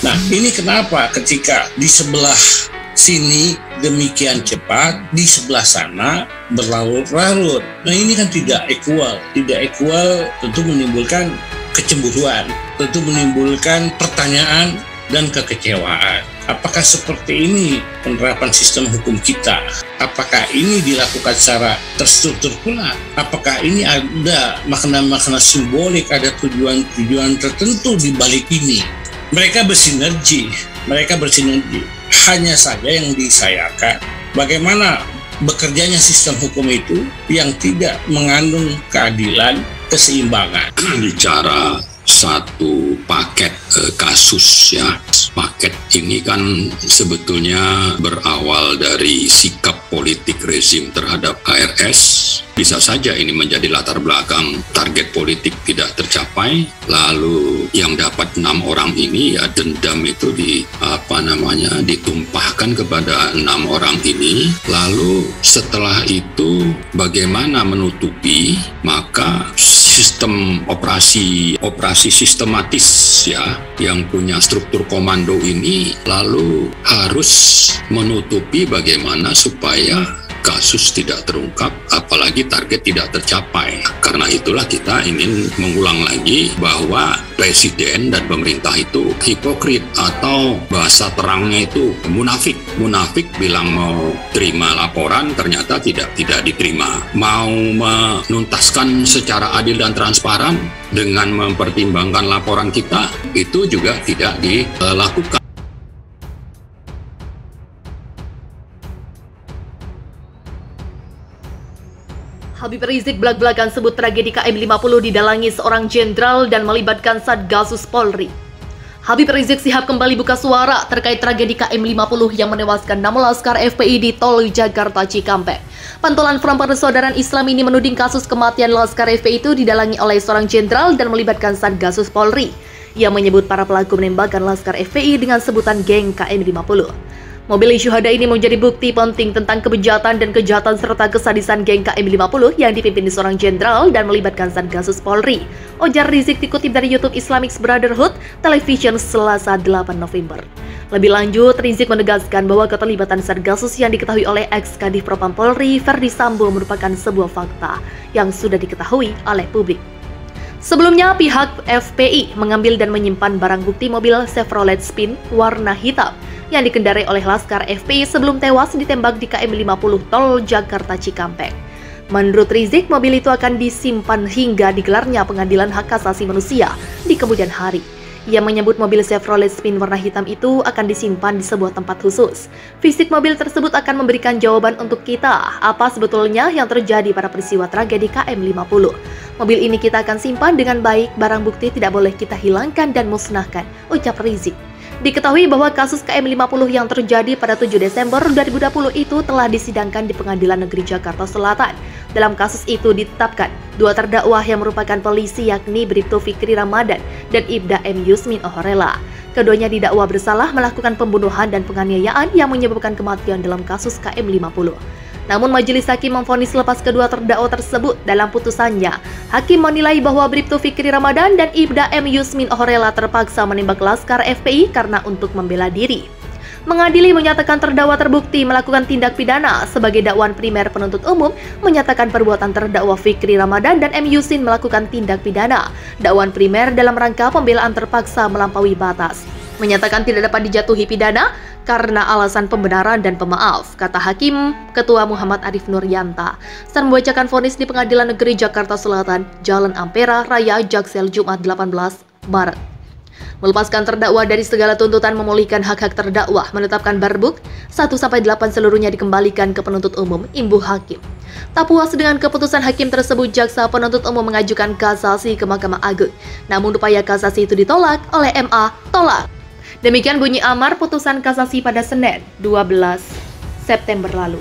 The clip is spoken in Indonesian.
Nah, ini kenapa ketika di sebelah sini demikian cepat, di sebelah sana berlarut-larut. Nah, ini kan tidak equal. Tidak equal tentu menimbulkan kecemburuan, tentu menimbulkan pertanyaan dan kekecewaan. Apakah seperti ini penerapan sistem hukum kita? Apakah ini dilakukan secara terstruktur pula? Apakah ini ada makna-makna simbolik, ada tujuan-tujuan tertentu di balik ini? Mereka bersinergi. Hanya saja yang disayangkan bagaimana bekerjanya sistem hukum itu yang tidak mengandung keadilan, keseimbangan. Bicara satu paket kasus ya. Paket ini kan sebetulnya berawal dari sikap politik rezim terhadap HRS. Bisa saja ini menjadi latar belakang target politik tidak tercapai. Lalu yang dapat 6 orang ini ya dendam itu ditumpahkan kepada 6 orang ini. Lalu setelah itu bagaimana menutupi? Maka sistem operasi sistematis ya yang punya struktur komando ini lalu harus menutupi bagaimana supaya kasus tidak terungkap, apalagi target tidak tercapai. Karena itulah kita ingin mengulang lagi bahwa presiden dan pemerintah itu hipokrit, atau bahasa terangnya itu munafik. Munafik bilang mau terima laporan, ternyata tidak diterima. Mau menuntaskan secara adil dan transparan dengan mempertimbangkan laporan kita, itu juga tidak dilakukan. Habib Rizik belak-belakan sebut tragedi KM50 didalangi seorang jenderal dan melibatkan Satgasus Polri. Habib Rizik Syihab kembali buka suara terkait tragedi KM50 yang menewaskan 6 laskar FPI di Tol Jakarta Cikampek. Pantulan Front Persaudaraan Islam ini menuding kasus kematian laskar FPI itu didalangi oleh seorang jenderal dan melibatkan Satgasus Polri. Ia menyebut para pelaku menembakkan laskar FPI dengan sebutan geng KM50. Mobil syuhada ini menjadi bukti penting tentang kebejatan dan kejahatan serta kesadisan geng KM50 yang dipimpin seorang jenderal dan melibatkan Satgasus Polri. Ujar Rizik dikutip dari YouTube Islamic Brotherhood Television Selasa 8 November. Lebih lanjut, Rizik menegaskan bahwa keterlibatan Satgasus yang diketahui oleh ex-Kadif Propam Polri Verdi Sambo merupakan sebuah fakta yang sudah diketahui oleh publik. Sebelumnya, pihak FPI mengambil dan menyimpan barang bukti mobil Chevrolet Spin warna hitam yang dikendarai oleh laskar FPI sebelum tewas ditembak di KM50 Tol Jakarta Cikampek. Menurut Rizik, mobil itu akan disimpan hingga digelarnya pengadilan hak asasi manusia di kemudian hari. Ia menyebut mobil Chevrolet Spin warna hitam itu akan disimpan di sebuah tempat khusus. Fisik mobil tersebut akan memberikan jawaban untuk kita, apa sebetulnya yang terjadi pada peristiwa tragedi KM50. Mobil ini kita akan simpan dengan baik, barang bukti tidak boleh kita hilangkan dan musnahkan, ucap Rizik. Diketahui bahwa kasus KM50 yang terjadi pada 7 Desember 2020 itu telah disidangkan di Pengadilan Negeri Jakarta Selatan. Dalam kasus itu ditetapkan 2 terdakwa yang merupakan polisi, yakni Bribtu Fikri Ramadan dan Ibda M. Yusmin Ohorela. Keduanya didakwa bersalah melakukan pembunuhan dan penganiayaan yang menyebabkan kematian dalam kasus KM50. Namun majelis hakim memvonis lepas kedua terdakwa tersebut. Dalam putusannya, hakim menilai bahwa Bribtu Fikri Ramadan dan Ibda M. Yusmin Ohorela terpaksa menembak laskar FPI karena untuk membela diri. Mengadili menyatakan terdakwa terbukti melakukan tindak pidana. Sebagai dakwaan primer, penuntut umum menyatakan perbuatan terdakwa Fikri Ramadan dan M. Yusmin melakukan tindak pidana. Dakwaan primer dalam rangka pembelaan terpaksa melampaui batas. Menyatakan tidak dapat dijatuhi pidana karena alasan pembenaran dan pemaaf, kata Hakim Ketua Muhammad Arif Nuryanta, saat membacakan vonis di Pengadilan Negeri Jakarta Selatan, Jalan Ampera Raya, Jaksel, Jumat 18 Maret. Melepaskan terdakwa dari segala tuntutan, memulihkan hak-hak terdakwa, menetapkan barbuk 1-8 seluruhnya dikembalikan ke penuntut umum, imbuh hakim. Tak puas dengan keputusan hakim tersebut, jaksa penuntut umum mengajukan kasasi ke Mahkamah Agung. Namun upaya kasasi itu ditolak oleh MA, tolak. Demikian bunyi amar putusan kasasi pada Senin 12 September lalu.